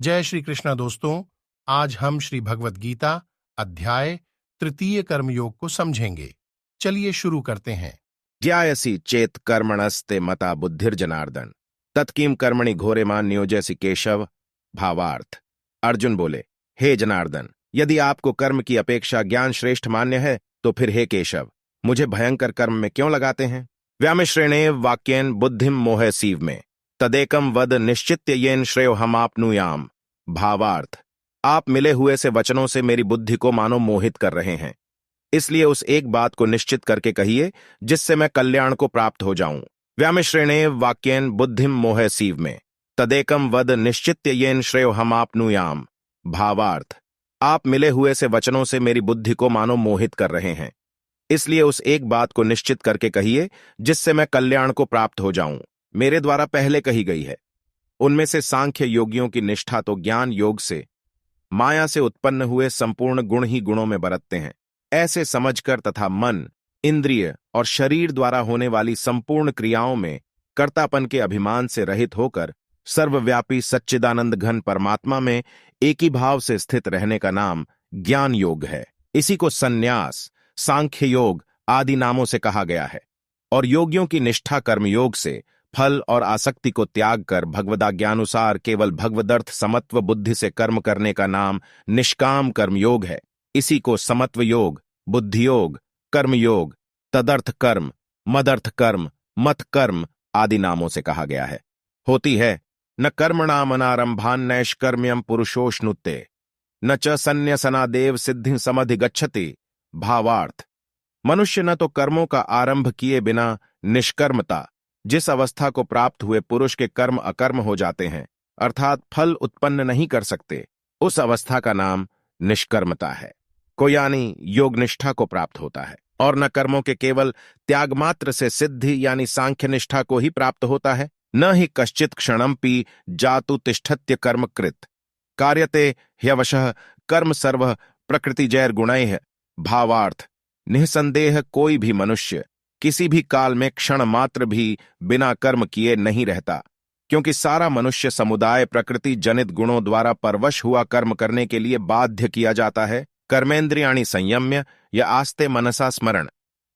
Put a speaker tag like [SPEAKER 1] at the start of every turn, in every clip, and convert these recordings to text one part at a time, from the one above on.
[SPEAKER 1] जय श्री कृष्णा दोस्तों। आज हम श्री भगवत गीता अध्याय तृतीय कर्मयोग को समझेंगे। चलिए शुरू करते हैं।
[SPEAKER 2] ज्यायसी चेत कर्मणस्ते मता बुद्धिर्जनार्दन तत्कीम कर्मणि घोरे मान नियोजयसि केशव। भावार्थ। अर्जुन बोले, हे जनार्दन, यदि आपको कर्म की अपेक्षा ज्ञान श्रेष्ठ मान्य है तो फिर हे केशव, मुझे भयंकर कर्म में क्यों लगाते हैं। व्यामिश्रेणेव वाक्येन बुद्धिम मोह सीव में तदेकम वद निश्चित्य येन श्रेयो हमाप्नुयाम। भावार्थ। आप मिले हुए से वचनों से मेरी बुद्धि को मानो मोहित कर रहे हैं, इसलिए उस एक बात को निश्चित करके कहिए जिससे मैं कल्याण को प्राप्त हो जाऊं। व्यामिश्रेणेव वाक्येन बुद्धिम मोह सीव में तदेकम वद निश्चित्य येन श्रेयो हमाप्नुयाम। भावार्थ। आप मिले हुए से वचनों से मेरी बुद्धि को मानो मोहित कर रहे हैं, इसलिए उस एक बात को निश्चित करके कहिए जिससे मैं कल्याण को प्राप्त हो जाऊं। मेरे द्वारा पहले कही गई है, उनमें से सांख्य योगियों की निष्ठा तो ज्ञान योग से माया से उत्पन्न हुए संपूर्ण गुण ही गुणों में बरतते हैं, ऐसे समझकर तथा मन, इंद्रिय और शरीर द्वारा होने वाली संपूर्ण क्रियाओं में कर्तापन के अभिमान से रहित होकर सर्वव्यापी सच्चिदानंद घन परमात्मा में एक ही भाव से स्थित रहने का नाम ज्ञान योग है। इसी को संन्यास, सांख्य योग आदि नामों से कहा गया है। और योगियों की निष्ठा कर्मयोग से फल और आसक्ति को त्याग कर भगवदाज्ञानुसार केवल भगवदर्थ समत्व बुद्धि से कर्म करने का नाम निष्काम कर्मयोग है। इसी को समत्व योग, बुद्धि योग, कर्मयोग, तदर्थ कर्म, मदर्थ कर्म, मत कर्म आदि नामों से कहा गया है। होती है न कर्मणामनारंभान नैष्कर्म्यम पुरुषोष्णुते न च संन्यसनादेव सिद्धि समधिगच्छति। भावार्थ। मनुष्य न तो कर्मों का आरंभ किए बिना निष्कर्मता, जिस अवस्था को प्राप्त हुए पुरुष के कर्म अकर्म हो जाते हैं, अर्थात फल उत्पन्न नहीं कर सकते, उस अवस्था का नाम निष्कर्मता है, को यानी योग निष्ठा को प्राप्त होता है। और न कर्मों के केवल त्याग मात्र से सिद्धि यानी सांख्य निष्ठा को ही प्राप्त होता है, न ही कश्चित क्षणमपि जातु तिष्ठत्य कर्मकृत कार्यते ह्यवशः कर्म सर्व प्रकृति जैर गुणैः। भावार्थ। निःसंदेह कोई भी मनुष्य किसी भी काल में क्षण मात्र भी बिना कर्म किए नहीं रहता, क्योंकि सारा मनुष्य समुदाय प्रकृति जनित गुणों द्वारा परवश हुआ कर्म करने के लिए बाध्य किया जाता है। कर्मेन्द्रियाणि संयम्य या आस्ते मनसा स्मरण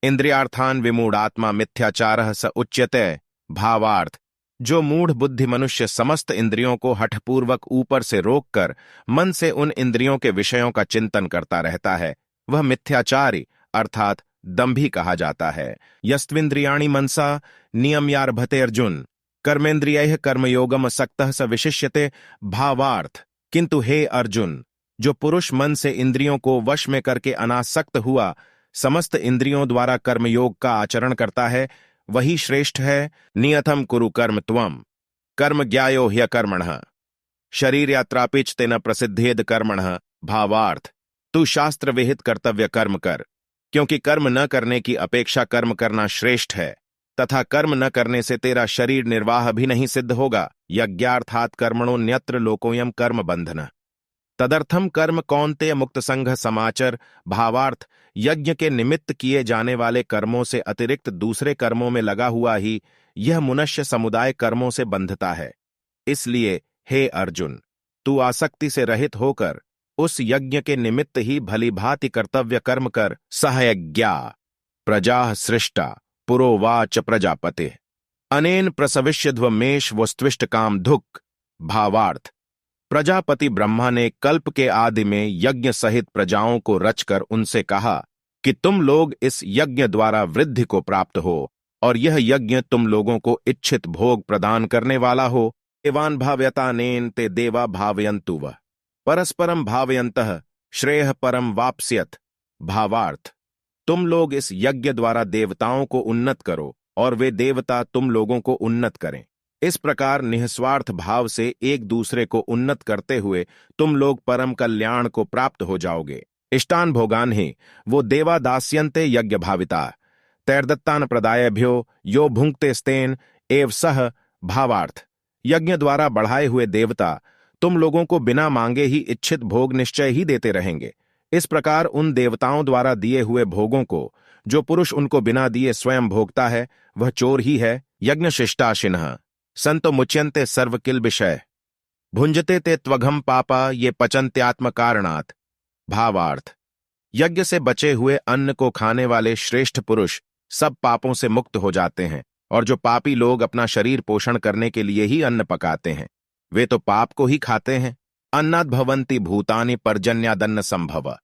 [SPEAKER 2] इंद्रियार्थान विमूढ़ात्मा मिथ्याचारः स उच्यते। भावार्थ। जो मूढ़ बुद्धि मनुष्य समस्त इंद्रियों को हठपूर्वक ऊपर से रोककर मन से उन इंद्रियों के विषयों का चिंतन करता रहता है, वह मिथ्याचारी अर्थात दंभी कहा जाता है। यस्त्विन्द्रियाणि मनसा नियम्यारभते अर्जुन कर्मेन्द्रियैः कर्मयोगम सक्तः स विशिष्यते। भावार्थ। किंतु हे अर्जुन, जो पुरुष मन से इंद्रियों को वश में करके अनासक्त हुआ समस्त इंद्रियों द्वारा कर्मयोग का आचरण करता है, वही श्रेष्ठ है। नियतम कुरु कर्म त्वम कर्म ज्ञायो ह्यकर्मणः शरीर यात्रापिच तेन प्रसिद्धेद कर्मणः। भावार्थ। तू शास्त्र विहित कर्तव्य कर्म कर, क्योंकि कर्म न करने की अपेक्षा कर्म करना श्रेष्ठ है, तथा कर्म न करने से तेरा शरीर निर्वाह भी नहीं सिद्ध होगा। यज्ञार्थात कर्मणोन्यत्र लोकोयम कर्म बंधन तदर्थम कर्म कौन्तेय मुक्त संघ समाचर। भावार्थ। यज्ञ के निमित्त किए जाने वाले कर्मों से अतिरिक्त दूसरे कर्मों में लगा हुआ ही यह मनुष्य समुदाय कर्मों से बंधता है। इसलिए हे अर्जुन, तू आसक्ति से रहित होकर उस यज्ञ के निमित्त ही भली भांति कर्तव्य कर्म कर। सहयज्ञा प्रजाः सृष्टा पुरोवाच प्रजापते अनेन प्रसविष्यध्वमेश वस्त्विष्ट काम धुक्। भावार्थ। प्रजापति ब्रह्मा ने कल्प के आदि में यज्ञ सहित प्रजाओं को रचकर उनसे कहा कि तुम लोग इस यज्ञ द्वारा वृद्धि को प्राप्त हो, और यह यज्ञ तुम लोगों को इच्छित भोग प्रदान करने वाला हो। देवान् भावयतानेन ते देवा भावयन्तु वः परस्परम भावयन्तः श्रेयः परम वाप्स्यथ। भावार्थ। तुम लोग इस यज्ञ द्वारा देवताओं को उन्नत करो और वे देवता तुम लोगों को उन्नत करें। इस प्रकार निःस्वार्थ भाव से एक दूसरे को उन्नत करते हुए तुम लोग परम कल्याण को प्राप्त हो जाओगे। इष्टान भोगान ही वो देवा दास्यन्ते यज्ञ भाविता तैर्दत्तान प्रदायभ्यो यो भुंक्ते स्तेन एव सह। भावार्थ। यज्ञ द्वारा बढ़ाए हुए देवता तुम लोगों को बिना मांगे ही इच्छित भोग निश्चय ही देते रहेंगे। इस प्रकार उन देवताओं द्वारा दिए हुए भोगों को जो पुरुष उनको बिना दिए स्वयं भोगता है, वह चोर ही है। यज्ञ शिष्टाशिनः संतो मुच्यन्ते सर्व किल विषय। भुंजते ते त्वघम पापा ये पचन्त्यात्म कारणात्। भावार्थ, यज्ञ से बचे हुए अन्न को खाने वाले श्रेष्ठ पुरुष सब पापों से मुक्त हो जाते हैं, और जो पापी लोग अपना शरीर पोषण करने के लिए ही अन्न पकाते हैं वे तो पाप को ही खाते हैं। अन्नाद् भवन्ति भूतानि पर्जन्यादन्न संभव।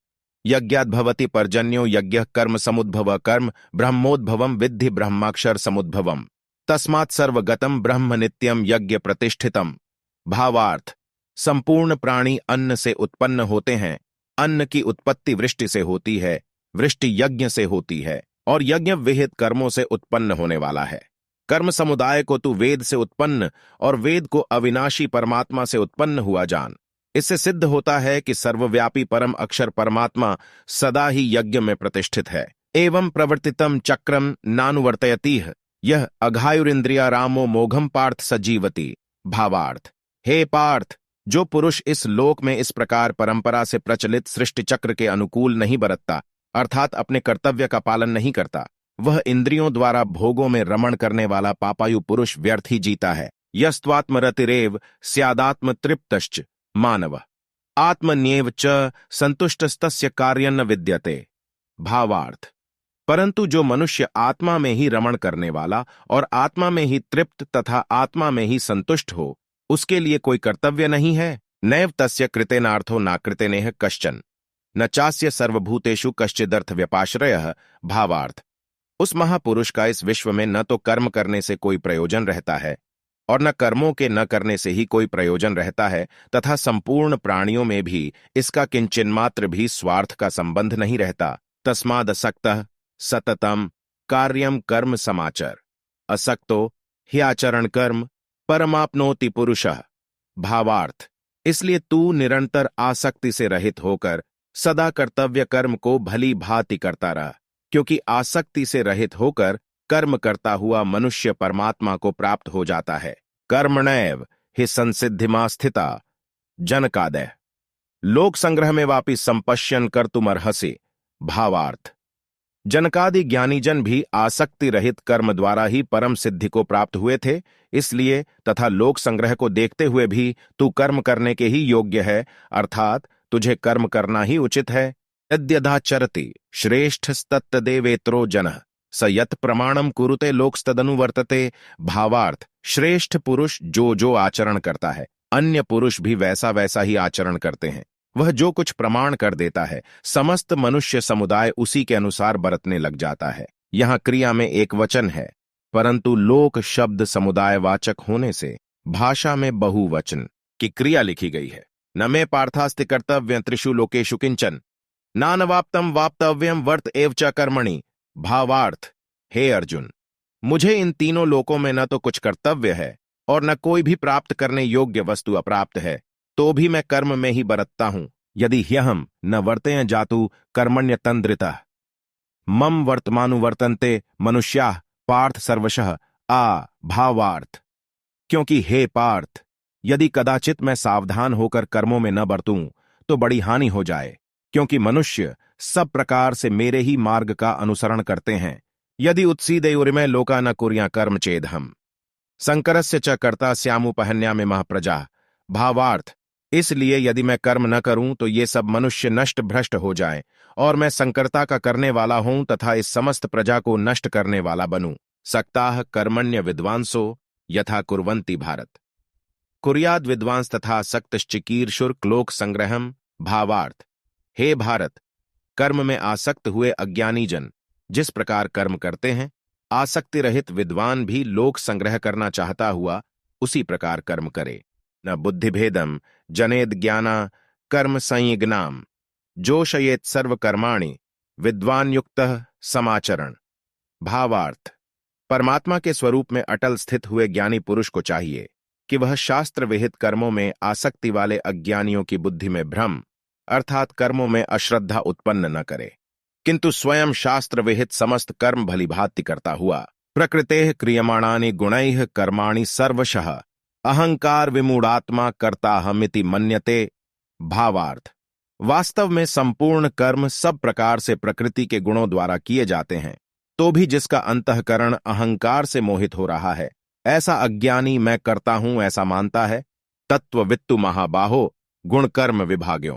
[SPEAKER 2] यज्ञाद् भवति पर्जन्यो यज्ञ कर्म समुद्भव कर्म ब्रह्मोद्भवम विद्धि ब्रह्माक्षर समुद्भवम। तस्मात् सर्वगतम ब्रह्म नित्यम यज्ञ प्रतिष्ठितम। भावार्थ, संपूर्ण प्राणी अन्न से उत्पन्न होते हैं। अन्न की उत्पत्ति वृष्टि से होती है, वृष्टि यज्ञ से होती है, और यज्ञ विहित कर्मों से उत्पन्न होने वाला है। कर्म समुदाय को तू वेद से उत्पन्न और वेद को अविनाशी परमात्मा से उत्पन्न हुआ जान। इससे सिद्ध होता है कि सर्वव्यापी परम अक्षर परमात्मा सदा ही यज्ञ में प्रतिष्ठित है। एवं प्रवर्तितम चक्रम नानुवर्तयतीह यह अघायुरिंद्रिया रामो मोघम पार्थ सजीवती। भावार्थ, हे पार्थ, जो पुरुष इस लोक में इस प्रकार परंपरा से प्रचलित सृष्टि चक्र के अनुकूल नहीं बरतता, अर्थात अपने कर्तव्य का पालन नहीं करता, वह इंद्रियों द्वारा भोगों में रमण करने वाला पापायु पुरुष व्यर्थ ही जीता है। यस्त्वात्मरतिरेव स्यादात्म तृप्तश्च मानव आत्मन्येव च संतुष्टस्तस्य कार्यं न विद्यते। भावार्थ, परंतु जो मनुष्य आत्मा में ही रमण करने वाला और आत्मा में ही तृप्त तथा आत्मा में ही संतुष्ट हो, उसके लिए कोई कर्तव्य नहीं है। नैव तस्य कृतेनार्थो नाकृतेनेह कश्चन न चास्य सर्वभूतेषु कश्चिदर्थ व्यपाश्रयः। भावार्थ, उस महापुरुष का इस विश्व में न तो कर्म करने से कोई प्रयोजन रहता है और न कर्मों के न करने से ही कोई प्रयोजन रहता है, तथा संपूर्ण प्राणियों में भी इसका किंचिन्मात्र भी स्वार्थ का संबंध नहीं रहता। तस्मादसक्तः सततम कार्यम कर्म समाचर असक्तो ह्याचरण कर्म परमाप्नोति पुरुषः। भावार्थ, इसलिए तू निरंतर आसक्ति से रहित होकर सदा कर्तव्य कर्म को भली भांति करता रह, क्योंकि आसक्ति से रहित होकर कर्म करता हुआ मनुष्य परमात्मा को प्राप्त हो जाता है। कर्मणैव हि संसिद्धिमा स्थिता जनकादय लोक संग्रह में वापि संपश्यन कर्तुमर्हसि। भावार्थ, जनकादि ज्ञानीजन भी आसक्ति रहित कर्म द्वारा ही परम सिद्धि को प्राप्त हुए थे, इसलिए तथा लोक संग्रह को देखते हुए भी तू कर्म करने के ही योग्य है, अर्थात तुझे कर्म करना ही उचित है। यद्यदाचरति श्रेष्ठस्तत्तदेवेत्रो जनः स यत् प्रमाणम कुरुते लोकस्तदनुवर्तते। भावार्थ, श्रेष्ठ पुरुष जो जो आचरण करता है, अन्य पुरुष भी वैसा वैसा ही आचरण करते हैं। वह जो कुछ प्रमाण कर देता है, समस्त मनुष्य समुदाय उसी के अनुसार बरतने लग जाता है। यहाँ क्रिया में एक वचन है, परंतु लोक शब्द समुदायवाचक होने से भाषा में बहुवचन की क्रिया लिखी गई है। न मे पार्थास्ति कर्तव्य त्रिषु लोकेषु किंचन नानवाप्तम वाप्तव्यम वर्त एव च कर्मणि। भावार्थ, हे अर्जुन, मुझे इन तीनों लोकों में न तो कुछ कर्तव्य है और न कोई भी प्राप्त करने योग्य वस्तु अप्राप्त है, तो भी मैं कर्म में ही बरतता हूं। यदि ह्यहम न वर्तेय जातु कर्मण्य तंद्रितः मम वर्तमानुवर्तन्ते मनुष्याः पार्थ सर्वशः आ। भावार्थ, क्योंकि हे पार्थ, यदि कदाचित मैं सावधान होकर कर्मों में न बरतूं तो बड़ी हानि हो जाए, क्योंकि मनुष्य सब प्रकार से मेरे ही मार्ग का अनुसरण करते हैं। यदि उत्सीदेयुरिमे लोका न कुर्या कर्म चेदहम संकरस्य च कर्ता स्यामुपहन्यामि महाप्रजा। भावार्थ, इसलिए यदि मैं कर्म न करूं तो ये सब मनुष्य नष्ट भ्रष्ट हो जाएं और मैं संकर्ता का करने वाला हूं तथा इस समस्त प्रजा को नष्ट करने वाला बनूं। सक्ताः कर्मण्य विद्वांसो यथा कुर्वन्ति भारत कुर्याद विद्वांस तथा सक्तश्चिकीर्षुर लोक संग्रहम। भावार्थ, हे भारत, कर्म में आसक्त हुए अज्ञानी जन जिस प्रकार कर्म करते हैं, आसक्ति रहित विद्वान भी लोक संग्रह करना चाहता हुआ उसी प्रकार कर्म करे। न बुद्धिभेदम जनेद ज्ञाना कर्म संयज्ञाम जोशयेत सर्वकर्माणि विद्वान युक्तः समाचरण। भावार्थ, परमात्मा के स्वरूप में अटल स्थित हुए ज्ञानी पुरुष को चाहिए कि वह शास्त्र विहित कर्मों में आसक्ति वाले अज्ञानियों की बुद्धि में भ्रम अर्थात कर्मों में अश्रद्धा उत्पन्न न करे, किंतु स्वयं शास्त्र विहित समस्त कर्म भलीभांति करता हुआ प्रकृतेः क्रियमाणानि गुणैः कर्माणि सर्वशः अहंकार विमूढ़ात्मा कर्ताहमिति मन्यते। भावार्थ, वास्तव में संपूर्ण कर्म सब प्रकार से प्रकृति के गुणों द्वारा किए जाते हैं, तो भी जिसका अंतःकरण अहंकार से मोहित हो रहा है, ऐसा अज्ञानी मैं करता हूं ऐसा मानता है, तत्त्ववित्तु महाबाहो गुणकर्म विभाग्यों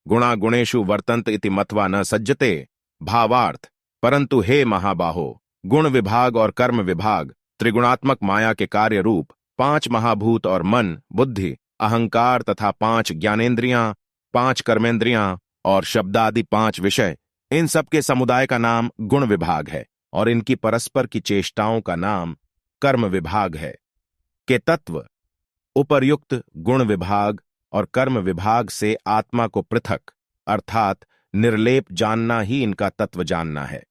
[SPEAKER 2] गुणा गुणेषु वर्तन्त इति मत्वा न सज्जते। भावार्थ, परंतु हे महाबाहो, गुण विभाग और कर्म विभाग त्रिगुणात्मक माया के कार्य रूप 5 महाभूत और मन, बुद्धि, अहंकार तथा 5 ज्ञानेंद्रियां, 5 कर्मेंद्रियां और शब्दादि 5 विषय, इन सब के समुदाय का नाम गुण विभाग है और इनकी परस्पर की चेष्टाओं का नाम कर्म विभाग है। के तत्व उपर्युक्त गुण विभाग और कर्म विभाग से आत्मा को पृथक अर्थात निर्लेप जानना ही इनका तत्व जानना है।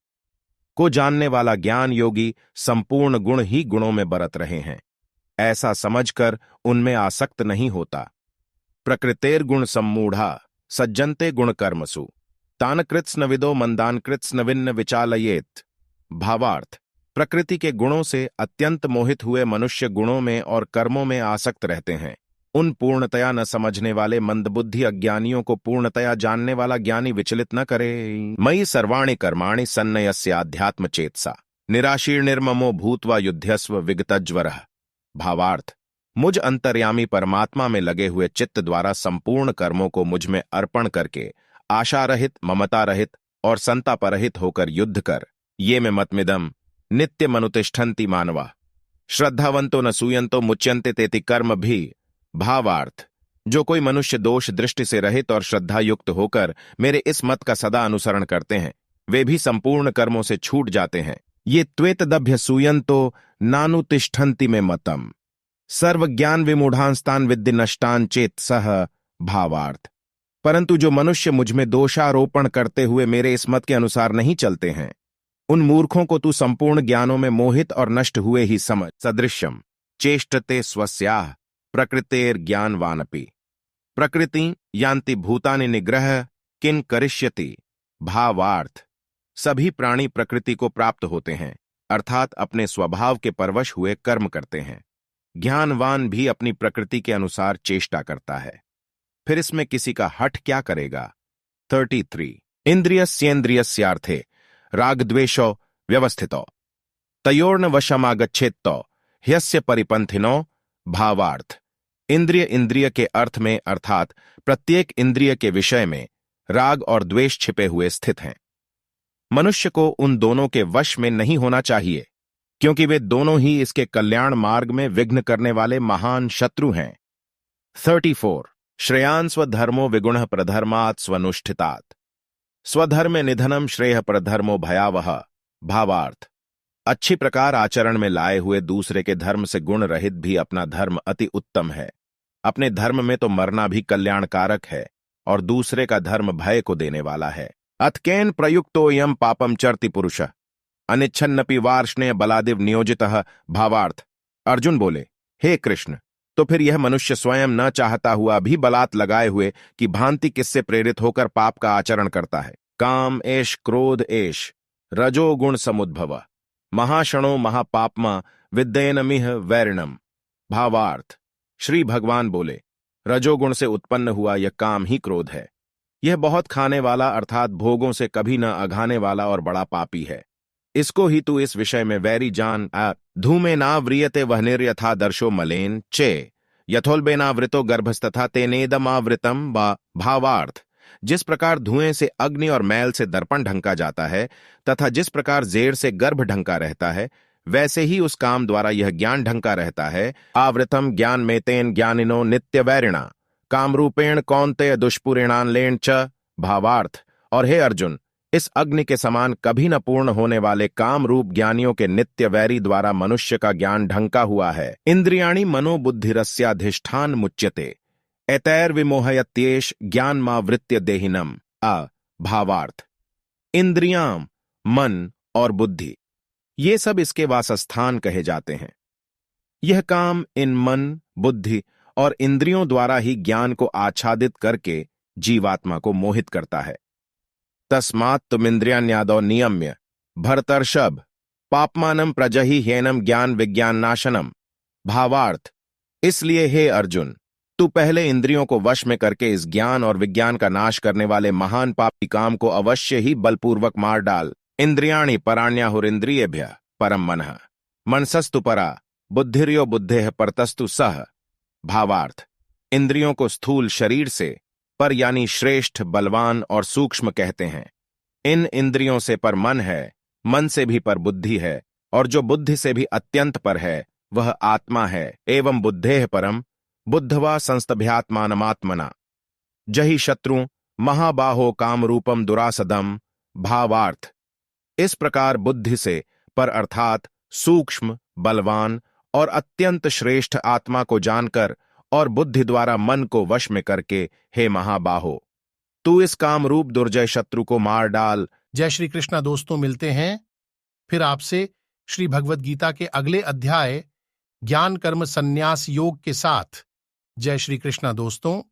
[SPEAKER 2] को जानने वाला ज्ञान योगी संपूर्ण गुण ही गुणों में बरत रहे हैं, ऐसा समझकर उनमें आसक्त नहीं होता। प्रकृतेर गुण सम्मूढ़ा सज्जन्ते गुण कर्मसु तान कृत्स्नविदो मंदान कृत्स्नविन्न विचालयेत। भावार्थ, प्रकृति के गुणों से अत्यंत मोहित हुए मनुष्य गुणों में और कर्मों में आसक्त रहते हैं। उन पूर्णतया न समझने वाले मंदबुद्धि अज्ञानियों को पूर्णतया जानने वाला ज्ञानी विचलित न करे। मयि सर्वाणि कर्माणि सन्नयस्य अध्यात्म चेतसा निराशीर्निर्ममो भूत्वा युध्यस्व विगतज्वरः। भावार्थ, मुझ अंतर्यामी परमात्मा में लगे हुए चित्त द्वारा संपूर्ण कर्मों को मुझ में अर्पण करके आशा रहित, ममता रहित और संतापरहित होकर युद्ध कर, ये में मतमिदम नित्य मनुतिष्ठन्ति मानवा श्रद्धावंतो न सूयंतो मुच्यन्ते तेति कर्म भी। भावार्थ, जो कोई मनुष्य दोष दृष्टि से रहित और श्रद्धायुक्त होकर मेरे इस मत का सदा अनुसरण करते हैं, वे भी संपूर्ण कर्मों से छूट जाते हैं। ये त्वेतदभ्य सूयंतो नानुतिष्ठन्ति में मतम सर्वज्ञान विमूढ़ांस्तान विद्धि नष्टान चेत सह। भावार्थ, परंतु जो मनुष्य मुझ में दोषारोपण करते हुए मेरे इस मत के अनुसार नहीं चलते हैं, उन मूर्खों को तू संपूर्ण ज्ञानों में मोहित और नष्ट हुए ही समझ। सदृश्यम चेष्टते स्वस्याः प्रकृतेर ज्ञानवानपि प्रकृति यान्ति भूतानि निग्रह किन करिष्यति। भावार्थ, सभी प्राणी प्रकृति को प्राप्त होते हैं अर्थात अपने स्वभाव के परवश हुए कर्म करते हैं। ज्ञानवान भी अपनी प्रकृति के अनुसार चेष्टा करता है, फिर इसमें किसी का हठ क्या करेगा। 33 इंद्रियस्येन्द्रियस्यार्थे रागद्वेषो व्यवस्थितो तयोर्न वशमागच्छेत्तो ह्यस्य परिपंथिनो। भावार्थ, इंद्रिय इंद्रिय के अर्थ में अर्थात प्रत्येक इंद्रिय के विषय में राग और द्वेष छिपे हुए स्थित हैं। मनुष्य को उन दोनों के वश में नहीं होना चाहिए, क्योंकि वे दोनों ही इसके कल्याण मार्ग में विघ्न करने वाले महान शत्रु हैं। 34 श्रेयान् स्वधर्मो विगुणः प्रधर्मात् स्वनुष्ठितात् स्वधर्म निधनम श्रेय प्रधर्मो भयावह। भावार्थ, अच्छी प्रकार आचरण में लाए हुए दूसरे के धर्म से गुण रहित भी अपना धर्म अति उत्तम है। अपने धर्म में तो मरना भी कल्याणकारक है और दूसरे का धर्म भय को देने वाला है। अतकेन प्रयुक्तो यम पापम चरति पुरुष अनिच्छन्नपि वार्ष्णेय बलादिव नियोजितः। भावार्थ, अर्जुन बोले, हे कृष्ण, तो फिर यह मनुष्य स्वयं न चाहता हुआ भी बलात् लगाए हुए कि भांति किससे प्रेरित होकर पाप का आचरण करता है। काम एष क्रोध एष रजोगुण समुद्भव महाशणो महापापमा विद्येनमिह वैरिणम। भावार्थ, श्री भगवान बोले, रजोगुण से उत्पन्न हुआ यह काम ही क्रोध है। यह बहुत खाने वाला अर्थात भोगों से कभी न अघाने वाला और बड़ा पापी है। इसको ही तू इस विषय में वैरी जान। धूमे नाव्रियते वह्निर्यथा दर्शो मलेन चे यथोल्बेनावृतो गर्भस्तथा तेनेदमावृतम। भावार्थ, जिस प्रकार धुएं से अग्नि और मैल से दर्पण ढंका जाता है तथा जिस प्रकार जेड़ से गर्भ ढंका रहता है, वैसे ही उस काम द्वारा यह ज्ञान ढंका रहता है। आवृतम ज्ञान में तेन ज्ञानिनो नित्य वैरिणा कामरूपेण कौन्तेय दुष्पुरेणान लेन च। भावार्थ, और हे अर्जुन, इस अग्नि के समान कभी न पूर्ण होने वाले काम रूप ज्ञानियों के नित्य वैरी द्वारा मनुष्य का ज्ञान ढंका हुआ है। इंद्रियाणि मनोबुद्धिरस्याधिष्ठान मुच्यते एतैर्विमोहयत्येष ज्ञानमावृत्य देहिनम। भावार्थ, इंद्रियां, मन और बुद्धि, ये सब इसके वासस्थान कहे जाते हैं। यह काम इन मन, बुद्धि और इंद्रियों द्वारा ही ज्ञान को आच्छादित करके जीवात्मा को मोहित करता है। तस्मात् तुमिन्द्रियाण्यादौ नियम्य भरतर्षभ पापमानम प्रजहि ह्येनम ज्ञान विज्ञान नाशनम। भावार्थ, इसलिए हे अर्जुन, तू पहले इंद्रियों को वश में करके इस ज्ञान और विज्ञान का नाश करने वाले महान पापी काम को अवश्य ही बलपूर्वक मार डाल। इंद्रियाणि पराण्याहुरिन्द्रियेभ्यः परम मनः मनसस्तु परा बुद्धिर्यो बुद्धेः परतस्तु सह। भावार्थ, इंद्रियों को स्थूल शरीर से पर यानी श्रेष्ठ, बलवान और सूक्ष्म कहते हैं। इन इंद्रियों से पर मन है, मन से भी पर बुद्धि है, और जो बुद्धि से भी अत्यंत पर है वह आत्मा है। एवं बुद्धेः परम बुद्धवा संस्तभ्यात्मानमात्मना जहि शत्रु महाबाहो कामरूपम दुरासदम। भावार्थ, इस प्रकार बुद्धि से पर अर्थात सूक्ष्म, बलवान और अत्यंत श्रेष्ठ आत्मा को जानकर और बुद्धि द्वारा मन को वश में करके, हे महाबाहो, तू इस कामरूप दुर्जय शत्रु को मार डाल।
[SPEAKER 1] जय श्री कृष्णा दोस्तों, मिलते हैं फिर आपसे श्री भगवद गीता के अगले अध्याय ज्ञान कर्म संन्यास योग के साथ। जय श्री कृष्णा दोस्तों।